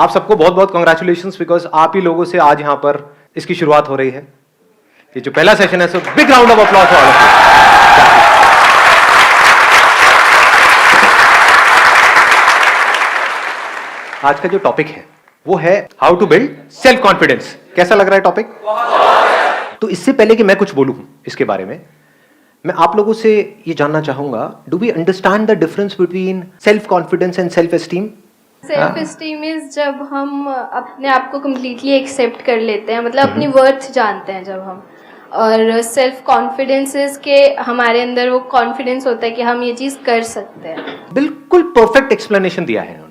आप सबको बहुत बहुत कॉन्ग्रेचुलेशंस, बिकॉज आप ही लोगों से आज यहां पर इसकी शुरुआत हो रही है। ये जो पहला सेशन है, so big round of applause for all of you. आज का जो टॉपिक है वो है how to build self confidence. कैसा लग रहा है टॉपिक? तो इससे पहले कि मैं कुछ बोलूं इसके बारे में, मैं आप लोगों से ये जानना चाहूंगा, do we understand the difference between self confidence and self esteem? Self esteem is जब हम अपने आप को कम्प्लीटली एक्सेप्ट कर लेते हैं, मतलब अपनी वर्थ जानते हैं जब हम। और सेल्फ कॉन्फिडेंस इज के हमारे अंदर वो कॉन्फिडेंस होता है कि हम ये चीज़ कर सकते हैं। बिल्कुल परफेक्ट एक्सप्लेनेशन दिया है इन्होंने।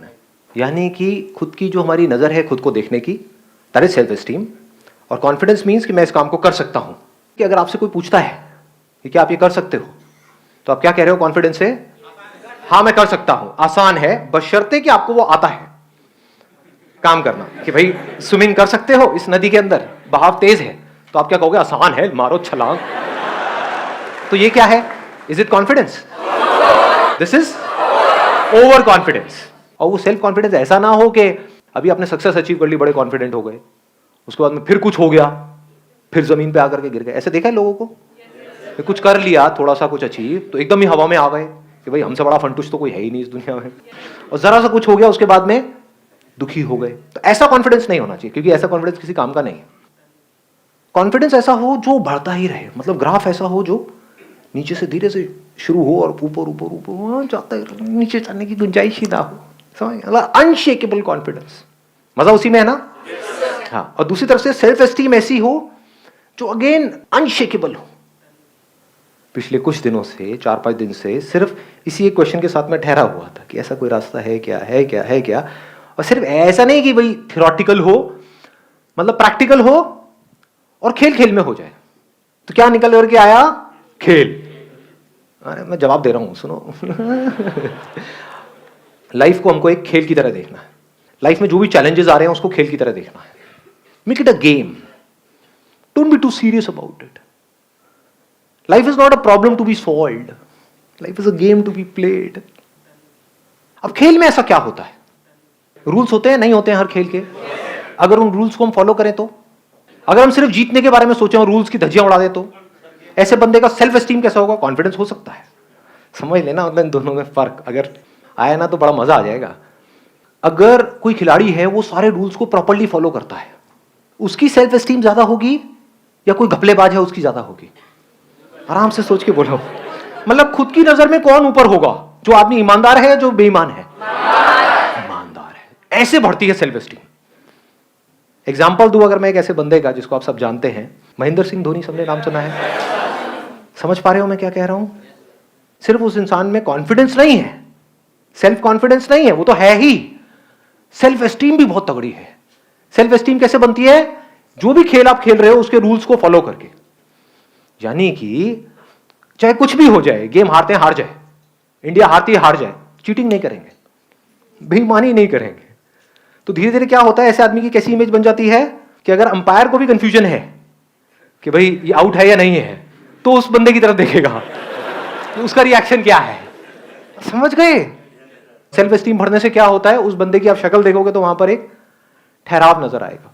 यानी कि खुद की जो हमारी नजर है खुद को देखने की, दैट इज सेल्फ एस्टीम। और कॉन्फिडेंस मीन्स कि मैं इस काम को कर सकता हूं। कि अगर आपसे कोई पूछता है कि क्या आप ये कर सकते हो, तो आप क्या कह रहे हो कॉन्फिडेंस से? हाँ मैं कर सकता हूं। आसान है, बशर्ते कि आपको वो आता है काम करना। कि भाई स्विमिंग कर सकते हो इस नदी के अंदर, बहाव तेज है, तो आप क्या कहोगे? आसान है, मारो छलांग। तो ये क्या है? Is it confidence? This is over confidence. और वो सेल्फ कॉन्फिडेंस ऐसा ना हो कि अभी आपने सक्सेस अचीव कर ली, बड़े कॉन्फिडेंट हो गए, उसके बाद में फिर कुछ हो गया, फिर जमीन पे आकर के गिर गए। ऐसे देखा है लोगों को? कुछ कर लिया, थोड़ा सा कुछ अचीव, तो एकदम ही हवा में आ गए कि भाई हमसे बड़ा फंटूश तो कोई है ही नहीं इस दुनिया में। और जरा सा कुछ हो गया, उसके बाद में दुखी हो गए। तो ऐसा कॉन्फिडेंस नहीं होना चाहिए, क्योंकि ऐसा कॉन्फिडेंस किसी काम का नहीं है। कॉन्फिडेंस ऐसा हो जो बढ़ता ही रहे, मतलब ग्राफ ऐसा हो जो नीचे से धीरे से शुरू हो और ऊपर ऊपर ऊपर जाता है, नीचे जाने की गुंजाइश ही ना हो। समझ? अनशेकेबल कॉन्फिडेंस, मजा उसी में है ना? हाँ। और दूसरी तरफ से सेल्फ एस्टीम ऐसी हो जो अगेन अनशेकेबल हो। पिछले कुछ दिनों से, 4-5 दिन से सिर्फ इसी एक क्वेश्चन के साथ में ठहरा हुआ था कि ऐसा कोई रास्ता है क्या, है क्या, है क्या। और सिर्फ ऐसा नहीं कि भाई थियोरेटिकल हो, मतलब प्रैक्टिकल हो और खेल खेल में हो जाए। तो क्या निकल करके आया? खेल। अरे मैं जवाब दे रहा हूं, सुनो। लाइफ को हमको एक खेल की तरह देखना है। लाइफ में जो भी चैलेंजेस आ रहे हैं उसको खेल की तरह देखना है। Make it a game, don't be too serious about it. Life is not a problem to be solved, life is a game to be played. अब खेल में ऐसा क्या होता है? रूल्स होते हैं, नहीं होते हैं हर खेल के? अगर उन रूल्स को हम फॉलो करें तो, अगर हम सिर्फ जीतने के बारे में सोचें और रूल्स की धज्जियां उड़ा दें, तो ऐसे बंदे का सेल्फ एस्टीम कैसा होगा? कॉन्फिडेंस हो सकता है? समझ लेना, मतलब इन दोनों में फर्क अगर आया ना तो बड़ा मजा आ जाएगा। अगर कोई खिलाड़ी है वो सारे रूल्स को प्रॉपर्ली फॉलो करता है, उसकी सेल्फ एस्टीम ज्यादा होगी या कोई घपलेबाज है उसकी ज्यादा होगी? आराम से सोच के बोलो। मतलब खुद की नजर में कौन ऊपर होगा? जो आदमी ईमानदार है या जो बेईमान है? ईमानदार है। ऐसे बढ़ती है सेल्फ एस्टीम। एग्जाम्पल दूं अगर मैं एक ऐसे बंदे का जिसको आप सब जानते हैं, महेंद्र सिंह धोनी, सबने नाम सुना है? समझ पा रहे हो मैं क्या कह रहा हूं? सिर्फ उस इंसान में कॉन्फिडेंस नहीं है, सेल्फ कॉन्फिडेंस नहीं है, वो तो है ही, सेल्फ एस्टीम भी बहुत तगड़ी है। सेल्फ एस्टीम कैसे बनती है? जो भी खेल आप खेल रहे हो उसके रूल्स को फॉलो करके। यानी कि चाहे कुछ भी हो जाए, गेम हारते हैं हार जाए, इंडिया हारती है हार जाए, चीटिंग नहीं करेंगे, बेईमानी नहीं करेंगे। तो धीरे धीरे क्या होता है, ऐसे आदमी की कैसी इमेज बन जाती है कि अगर अंपायर को भी कंफ्यूजन है कि भाई ये आउट है या नहीं है, तो उस बंदे की तरफ देखेगा तो उसका रिएक्शन क्या है। समझ गए? सेल्फ एस्टीम बढ़ने से क्या होता है, उस बंदे की आप शक्ल देखोगे तो वहां पर एक ठहराव नजर आएगा,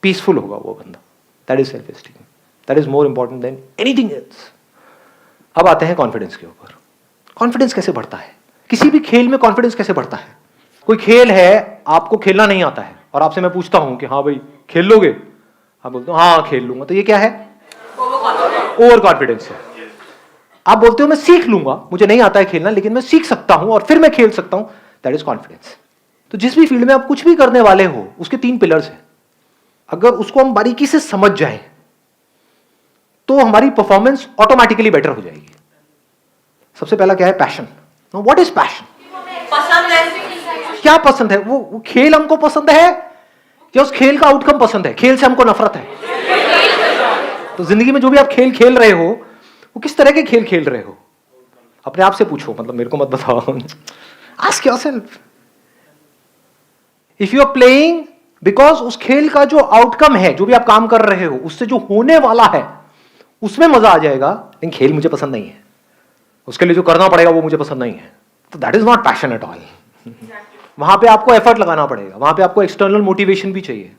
पीसफुल होगा वो बंदा। That is self esteem, that is more important than anything else. अब आते हैं कॉन्फिडेंस के ऊपर। कॉन्फिडेंस कैसे बढ़ता है? किसी भी खेल में कॉन्फिडेंस कैसे बढ़ता है? कोई खेल है, आपको खेलना नहीं आता है और आपसे मैं पूछता हूं कि हाँ भाई खेल लोगे? आप बोलते हो हाँ खेल लूंगा, तो ये क्या है? ओवर कॉन्फिडेंस है। आप बोलते हो मैं सीख लूंगा, मुझे नहीं आता है खेलना लेकिन मैं सीख सकता हूं और फिर मैं खेल सकता हूं, दैट इज कॉन्फिडेंस। तो जिस भी फील्ड में आप कुछ भी करने वाले हो, उसके 3 पिलर्स हैं। अगर उसको हम बारीकी से समझ जाएं तो हमारी परफॉर्मेंस ऑटोमेटिकली बेटर हो जाएगी। सबसे पहला क्या है? पैशन। What is passion? पसंद है। क्या पसंद है? वो खेल हमको पसंद है या उस खेल का आउटकम पसंद है? खेल से हमको नफरत है। तो जिंदगी में जो भी आप खेल खेल रहे हो, वो किस तरह के खेल खेल रहे हो? अपने आप से पूछो, मतलब मेरे को मत बताओ। Ask yourself. If you are playing because उस खेल का जो आउटकम है, जो भी आप काम कर रहे हो, उससे जो होने वाला है उसमें मजा आ जाएगा, लेकिन खेल मुझे पसंद नहीं है, उसके लिए जो करना पड़ेगा वो मुझे पसंद नहीं है, तो that is not passion at all. वहां पे आपको एफर्ट लगाना पड़ेगा, वहां पे आपको एक्सटर्नल मोटिवेशन भी चाहिए,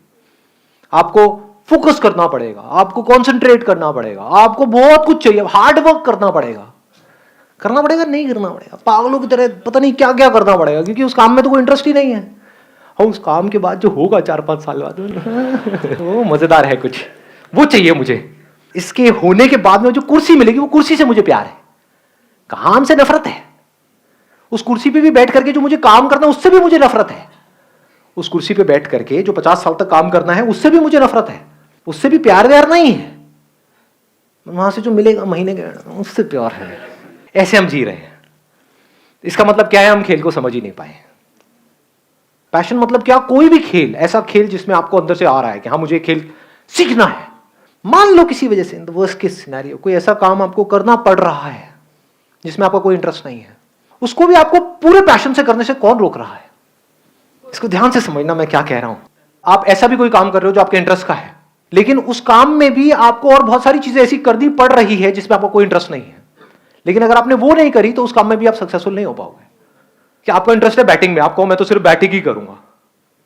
आपको फोकस करना पड़ेगा, आपको कॉन्सेंट्रेट करना पड़ेगा, आपको बहुत कुछ चाहिए, हार्ड वर्क करना पड़ेगा नहीं करना पड़ेगा, पागलों की तरह पता नहीं क्या क्या करना पड़ेगा, क्योंकि उस काम में तो कोई इंटरेस्ट ही नहीं है। और उस काम के बाद जो होगा 4-5 साल बाद वो मजेदार है कुछ, वो चाहिए मुझे। इसके होने के बाद में जो कुर्सी मिलेगी, वो कुर्सी से मुझे प्यार है, काम से नफरत है। उस कुर्सी पे भी बैठ करके जो मुझे काम करना है उससे भी मुझे नफरत है। उस कुर्सी पे बैठ करके जो 50 साल तक काम करना है उससे भी मुझे नफरत है, उससे भी प्यार व्यार नहीं है। वहां से जो मिलेगा महीने के उससे प्यार है। ऐसे हम जी रहे हैं। इसका मतलब क्या है? हम खेल को समझ ही नहीं पाए। पैशन मतलब क्या? कोई भी खेल, ऐसा खेल जिसमें आपको अंदर से आ रहा है कि हाँ मुझे खेल सीखना है। मान लो किसी वजह से, in the worst case scenario, कोई ऐसा काम आपको करना पड़ रहा है जिसमें आपका कोई इंटरेस्ट नहीं है, उसको भी आपको पूरे पैशन से करने से कौन रोक रहा है? इसको ध्यान से समझना मैं क्या कह रहा हूं। आप ऐसा भी कोई काम कर रहे हो जो आपके इंटरेस्ट का है, लेकिन उस काम में भी आपको और बहुत सारी चीजें ऐसी करनी पड़ रही है जिसमें आपको कोई इंटरेस्ट नहीं है, लेकिन अगर आपने वो नहीं करी तो उस काम में भी आप सक्सेसफुल नहीं हो पाओगे। कि आपका इंटरेस्ट है बैटिंग में, आप कहो मैं तो सिर्फ बैटिंग ही करूंगा,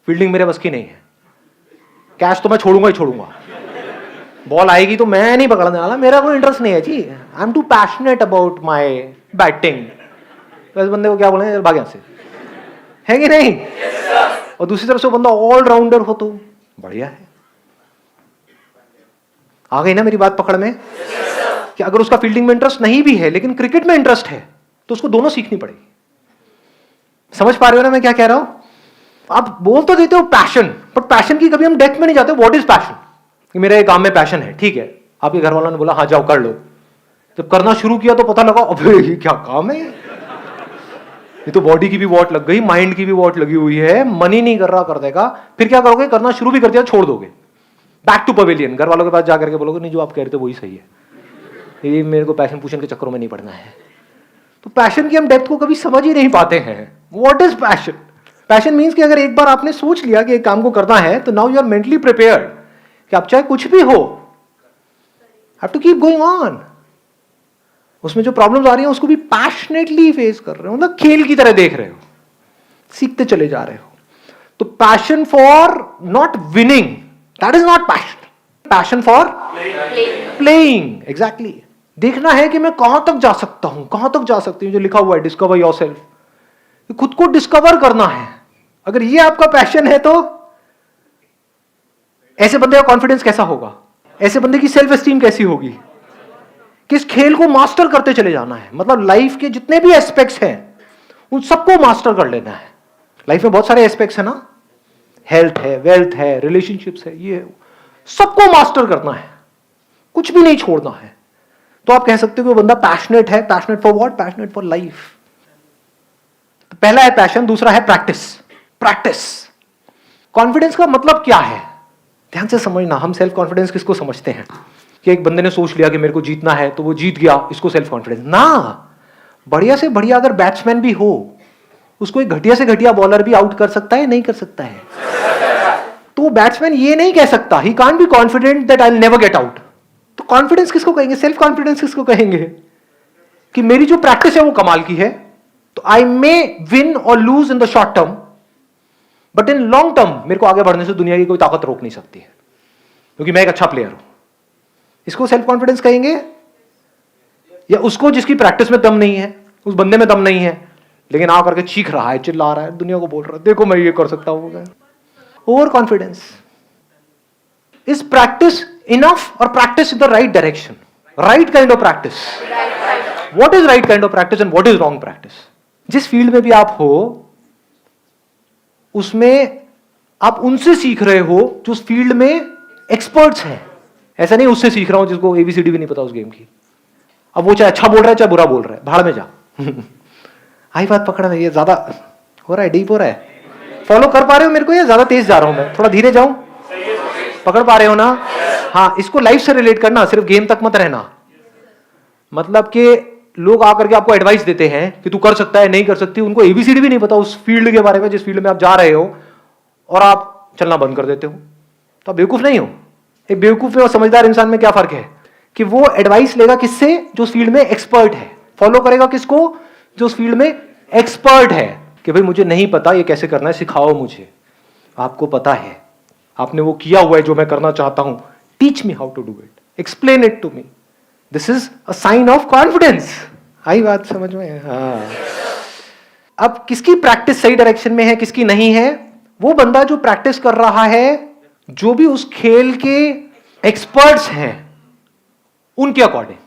फील्डिंग मेरे बस की नहीं है, कैच तो मैं छोड़ूंगा ही छोड़ूंगा, बॉल आएगी तो मैं नहीं पकड़ने वाला, मेरा कोई इंटरेस्ट नहीं है जी, I am too passionate about my batting. तो इस बंदे को क्या बोलेंगे? भाग यहां से, है कि नहीं? और दूसरी तरफ से बंदा ऑलराउंडर हो तो बढ़िया है। आ गई ना मेरी बात पकड़ में? कि अगर उसका फील्डिंग में इंटरेस्ट नहीं भी है लेकिन क्रिकेट में इंटरेस्ट है तो उसको दोनों सीखनी पड़ेगी। समझ पा रहे हो ना मैं क्या कह रहा हूं? आप बोल तो देते हो पैशन, बट पैशन की कभी हम डेप्थ में नहीं जाते। What is passion? कि मेरे काम में पैशन है, ठीक है, आपके घर वालों ने बोला हाँ जाओ कर लो, जब करना शुरू किया तो पता लगा अबे ये क्या काम है, ये तो बॉडी की भी वॉट लग गई, माइंड की भी वॉट लगी हुई है, मन ही नहीं कर रहा कर देगा। फिर क्या करोगे? करना शुरू भी कर दिया छोड़ दोगे, बैक टू पवेलियन, घर वालों के पास जाकर के बोलोगे नहीं जो आप कह रहे थे वही सही है, ये मेरे को पैशन पूशन के चक्करों में नहीं पड़ना है। तो पैशन की हम डेप्थ को कभी समझ ही नहीं पाते हैं। What is passion? Passion means कि अगर एक बार आपने सोच लिया कि एक काम को करना है तो now you are mentally prepared कि आप चाहे कुछ भी हो, have to keep going on. उसमें जो प्रॉब्लम्स आ रही हैं उसको भी पैशनेटली फेस कर रहे हो, मतलब खेल की तरह देख रहे हो, सीखते चले जा रहे हो। तो passion for not winning, that is not passion. Passion for playing, exactly. देखना है कि मैं कहां तक जा सकता हूं, कहां तक जा सकती हूं, जो लिखा हुआ है डिस्कवर योरसेल्फ। खुद को डिस्कवर करना है। अगर ये आपका पैशन है तो ऐसे बंदे का कॉन्फिडेंस कैसा होगा? ऐसे बंदे की सेल्फ एस्टीम कैसी होगी? किस खेल को मास्टर करते चले जाना है, मतलब लाइफ के जितने भी एस्पेक्ट्स हैं उन सबको मास्टर कर लेना है। लाइफ में बहुत सारे एस्पेक्ट्स है ना, हेल्थ है, वेल्थ है, रिलेशनशिप्स है, ये सबको मास्टर करना है, कुछ भी नहीं छोड़ना है। तो आप कह सकते हो कि वो बंदा पैशनेट है। Passionate for what? Passionate for life. तो पहला है पैशन, दूसरा है प्रैक्टिस। प्रैक्टिस। कॉन्फिडेंस का मतलब क्या है? ध्यान से समझना। हम सेल्फ कॉन्फिडेंस किसको समझते हैं? कि एक बंदे ने सोच लिया कि मेरे को जीतना है तो वो जीत गया, इसको सेल्फ कॉन्फिडेंस ना। बढ़िया से बढ़िया अगर बैट्समैन भी हो, उसको एक घटिया से घटिया बॉलर भी आउट कर सकता है, नहीं कर सकता है? तो बैट्समैन ये नहीं कह सकता, he can't be confident that I will never get out. तो कॉन्फिडेंस किसको कहेंगे? सेल्फ कॉन्फिडेंस किसको कहेंगे? कि मेरी जो प्रैक्टिस है वो कमाल की है, तो आई मे विन और lose in the short term, but in long term मेरे को आगे बढ़ने से दुनिया की कोई ताकत रोक नहीं सकती है, क्योंकि मैं एक अच्छा प्लेयर हूं। इसको सेल्फ कॉन्फिडेंस कहेंगे? या उसको जिसकी प्रैक्टिस में दम नहीं है, उस बंदे में दम नहीं है, लेकिन आ करके चीख रहा है, चिल्ला रहा है, दुनिया को बोल रहा है देखो मैं ये कर सकता हूं। Over confidence. Is practice enough और practice in the right direction? Right kind of practice. What is right kind of practice and what is wrong practice? जिस फील्ड में भी आप हो उसमें आप उनसे सीख रहे हो जो उस फील्ड में एक्सपर्ट्स हैं। ऐसा नहीं उससे सीख रहा हूं जिसको एबीसीडी भी नहीं पता उस गेम की। अब वो चाहे अच्छा बोल रहा है चाहे बुरा बोल रहा है, भाड़ में जा। आई बात पकड़ में? ये ज्यादा हो रहा है, डीप हो रहा है? फॉलो कर पा रहे हो मेरे को या ज्यादा तेज जा रहा हूं मैं? थोड़ा धीरे जाऊं? पकड़ पा रहे हो ना? हाँ, इसको लाइफ से रिलेट करना, सिर्फ गेम तक मत रहना। मतलब कि लोग आकर के आपको एडवाइस देते हैं कि तू कर सकता है, नहीं कर सकती, उनको एबीसीडी भी नहीं पता उस फील्ड के बारे में जिस फील्ड में आप जा रहे हो, और आप चलना बंद कर देते हो, तो आप बेवकूफ नहीं हो। एक बेवकूफ में और समझदार इंसान में क्या फर्क है? कि वो एडवाइस लेगा किससे? जो उस फील्ड में एक्सपर्ट है। फॉलो करेगा किसको? जो उस फील्ड में एक्सपर्ट है। कि भाई मुझे नहीं पता ये कैसे करना है, सिखाओ मुझे। आपको पता है, आपने वो किया हुआ है जो मैं करना चाहता हूं, teach me how to do it, explain it to me. This is a sign of confidence. आई बात समझ में? हाँ। अब किसकी प्रैक्टिस सही डायरेक्शन में है, किसकी नहीं है? वो बंदा जो प्रैक्टिस कर रहा है, जो भी उस खेल के एक्सपर्ट्स हैं उनके अकॉर्डिंग,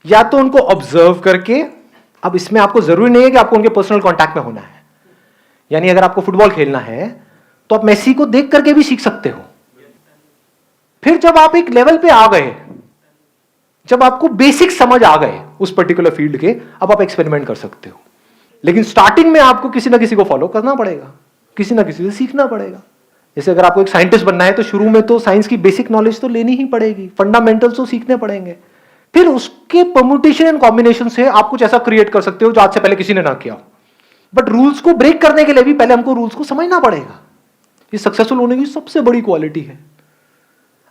या तो उनको ऑब्जर्व करके। अब इसमें आपको जरूरी नहीं है कि आपको उनके पर्सनल कांटेक्ट में होना है। यानी अगर आपको फुटबॉल खेलना है तो आप मेसी को देख करके भी सीख सकते हो। फिर जब आप एक लेवल पे आ गए, जब आपको बेसिक समझ आ गए उस पर्टिकुलर फील्ड के, अब आप एक्सपेरिमेंट कर सकते हो। लेकिन स्टार्टिंग में आपको किसी ना किसी को फॉलो करना पड़ेगा, किसी ना किसी से सीखना पड़ेगा। जैसे अगर आपको एक साइंटिस्ट बनना है तो शुरू में तो साइंस की बेसिक नॉलेज तो लेनी ही पड़ेगी, फंडामेंटल्स तो सीखने पड़ेंगे। फिर उसके परम्यूटेशन एंड कॉम्बिनेशन से आप कुछ ऐसा क्रिएट कर सकते हो जो आज से पहले किसी ने ना किया। बट रूल्स को ब्रेक करने के लिए भी पहले हमको रूल्स को समझना पड़ेगा। ये सक्सेसफुल होने की सबसे बड़ी क्वालिटी है।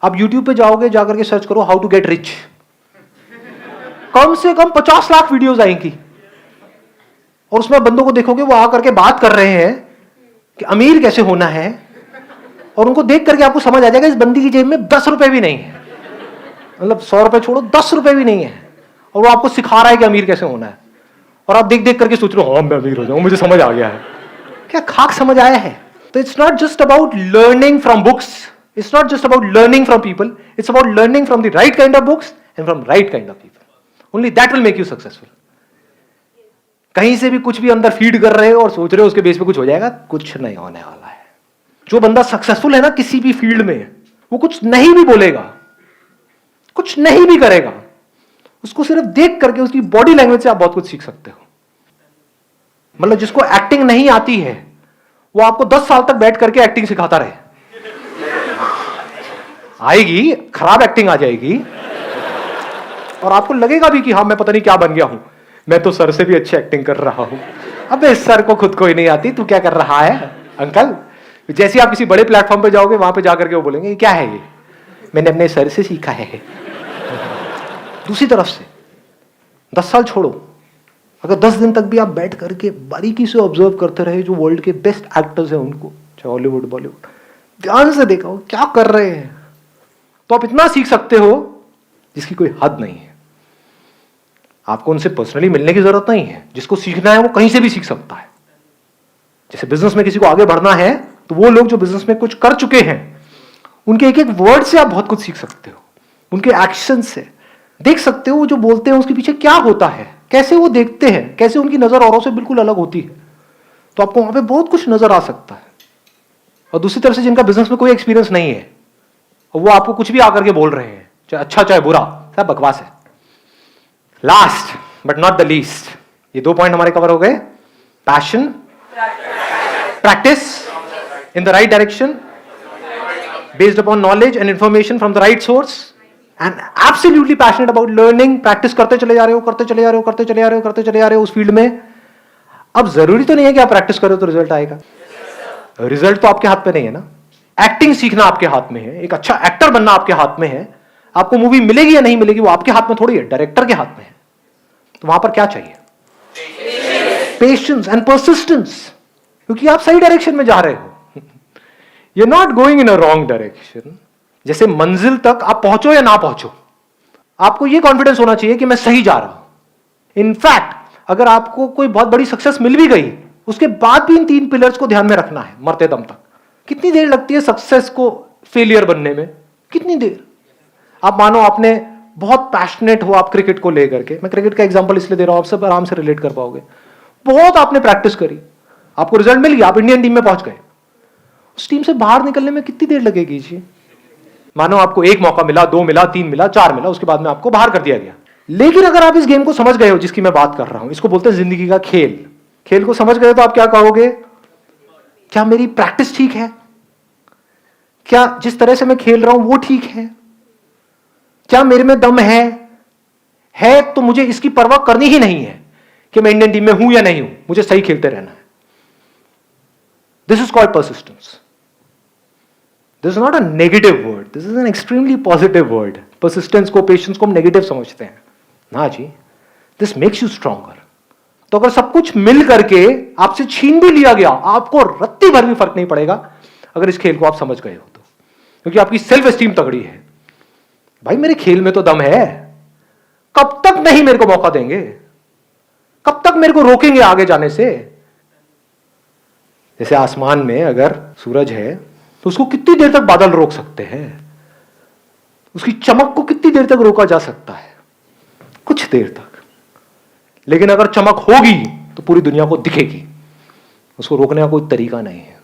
आप YouTube पे जाओगे, जाकर के सर्च करो हाउ टू गेट रिच, कम से कम 50 लाख वीडियोस आएंगी, और उसमें बंदों को देखोगे वो आकर के बात कर रहे हैं कि अमीर कैसे होना है, और उनको देख करके आपको समझ आ जाएगा इस बंदी की जेब में 10 रुपए भी नहीं है, मतलब 100 रुपए छोड़ो 10 रुपए भी नहीं है, और वो आपको सिखा रहा है कि अमीर कैसे होना है। और आप देख देख करके सोच रहे हो हाँ मैं अमीर हो जाऊं, मुझे समझ आ गया है। क्या खाक समझ आया है? तो it's not just about learning from books, it's not just about learning from people, it's about learning from the right kind of books and from right kind of people. Only that will make you successful. कहीं से भी कुछ भी अंदर feed कर रहे हो और सोच रहे हो उसके बेस पे कुछ हो जाएगा, कुछ नहीं होने वाला है। जो बंदा सक्सेसफुल है ना किसी भी फील्ड में, वो कुछ नहीं भी बोलेगा, कुछ नहीं भी करेगा, उसको सिर्फ देख करके उसकी बॉडी लैंग्वेज से आप बहुत कुछ सीख सकते हो। मतलब जिसको एक्टिंग नहीं आती है वो आपको 10 साल तक बैठ करके एक्टिंग सिखाता रहे, आएगी खराब एक्टिंग आ जाएगी, और आपको लगेगा भी कि हाँ मैं पता नहीं क्या बन गया हूं, मैं तो सर से भी अच्छी एक्टिंग कर रहा हूं। अबे सर को खुद को ही नहीं आती, तू क्या कर रहा है अंकल? जैसे आप किसी बड़े प्लेटफॉर्म पे जाओगे, वहां पे जाकर के वो बोलेंगे क्या है ये, मैंने अपने सर से सीखा है। दूसरी तरफ से 10 साल छोड़ो, अगर 10 दिन तक भी आप बैठ करके बारीकी से ऑब्जर्व करते रहे जो वर्ल्ड के बेस्ट एक्टर्स हैं उनको, चाहे हॉलीवुड बॉलीवुड, ध्यान से देखा हो क्या कर रहे हैं, तो आप इतना सीख सकते हो जिसकी कोई हद नहीं है। आपको उनसे पर्सनली मिलने की जरूरत नहीं है, जिसको सीखना है वो कहीं से भी सीख सकता है। जैसे बिजनेस में किसी को आगे बढ़ना है तो वो लोग जो बिजनेस में कुछ कर चुके हैं उनके एक एक वर्ड से आप बहुत कुछ सीख सकते हो, उनके एक्शन से देख सकते हो वो जो बोलते हैं उसके पीछे क्या होता है, कैसे वो देखते हैं, कैसे उनकी नजर औरों से बिल्कुल अलग होती है। तो आपको वहां पे बहुत कुछ नजर आ सकता है। और दूसरी तरफ से जिनका बिजनेस में कोई एक्सपीरियंस नहीं है और वो आपको कुछ भी आकर के बोल रहे हैं, चाहे अच्छा चाहे बुरा, सब बकवास है। Last but not the least, ये 2 पॉइंट हमारे कवर हो गए। Passion, practice in the right direction based upon knowledge and information from the right source, and absolutely passionate about learning. Practice करते चले जा रहे हो, करते चले जा रहे हो, करते चले जा रहे हो, करते चले जा रहे हो उस फील्ड में। अब जरूरी तो नहीं है कि आप प्रैक्टिस करो तो रिजल्ट आएगा, रिजल्ट तो आपके हाथ पे नहीं है ना। एक्टिंग सीखना आपके हाथ में है, एक अच्छा एक्टर बनना आपके हाथ में है। आपको मूवी मिलेगी या नहीं मिलेगी वो आपके हाथ में थोड़ी है, डायरेक्टर के हाथ में है। तो वहां पर क्या चाहिए? पेशेंस एंड परसिस्टेंस, क्योंकि आप सही डायरेक्शन में जा रहे हो। You are not going in a wrong direction. जैसे मंजिल तक आप पहुंचो या ना पहुंचो, आपको यह कॉन्फिडेंस होना चाहिए कि मैं सही जा रहा हूं। इनफैक्ट अगर आपको कोई बहुत बड़ी सक्सेस मिल भी गई, उसके बाद भी इन 3 पिलर्स को ध्यान में रखना है मरते दम तक। कितनी देर लगती है सक्सेस को फेलियर बनने में? कितनी देर? आप मानो आपने बहुत पैशनेट हो आप क्रिकेट को लेकर के, मैं क्रिकेट का एग्जांपल इसलिए दे रहा हूं, आप सब आराम से रिलेट कर पाओगे। बहुत आपने प्रैक्टिस करी, आपको रिजल्ट मिल गया, आप इंडियन टीम में पहुंच गए। उस टीम से बाहर निकलने में कितनी देर लगेगी जी? मानो आपको 1 मौका मिला, 2 मिला, 3 मिला, 4 मिला, उसके बाद में आपको बाहर कर दिया गया। लेकिन अगर आप इस गेम को समझ गए हो जिसकी मैं बात कर रहा हूं, इसको बोलते हैं जिंदगी का खेल। खेल को समझ गए तो आप क्या कहोगे? क्या मेरी प्रैक्टिस ठीक है? क्या जिस तरह से मैं खेल रहा हूं वो ठीक है? क्या मेरे में दम है तो मुझे इसकी परवाह करनी ही नहीं है कि मैं इंडियन टीम में हूं या नहीं हूं, मुझे सही खेलते रहना है। This is called persistence. This is not a negative word, this is an extremely positive word. Persistence को, पेशेंस को हम नेगेटिव समझते हैं ना जी। This makes you stronger. तो अगर सब कुछ मिल करके आपसे छीन भी लिया गया, आपको रत्ती भर भी फर्क नहीं पड़ेगा, अगर इस खेल को आप समझ गए हो तो, क्योंकि आपकी सेल्फ एस्टीम तगड़ी है। भाई मेरे खेल में तो दम है, कब तक नहीं मेरे को मौका देंगे, कब तक मेरे को रोकेंगे आगे जाने से। जैसे आसमान में अगर सूरज है तो उसको कितनी देर तक बादल रोक सकते हैं, उसकी चमक को कितनी देर तक रोका जा सकता है, कुछ देर तक। लेकिन अगर चमक होगी तो पूरी दुनिया को दिखेगी, उसको रोकने का कोई तरीका नहीं है।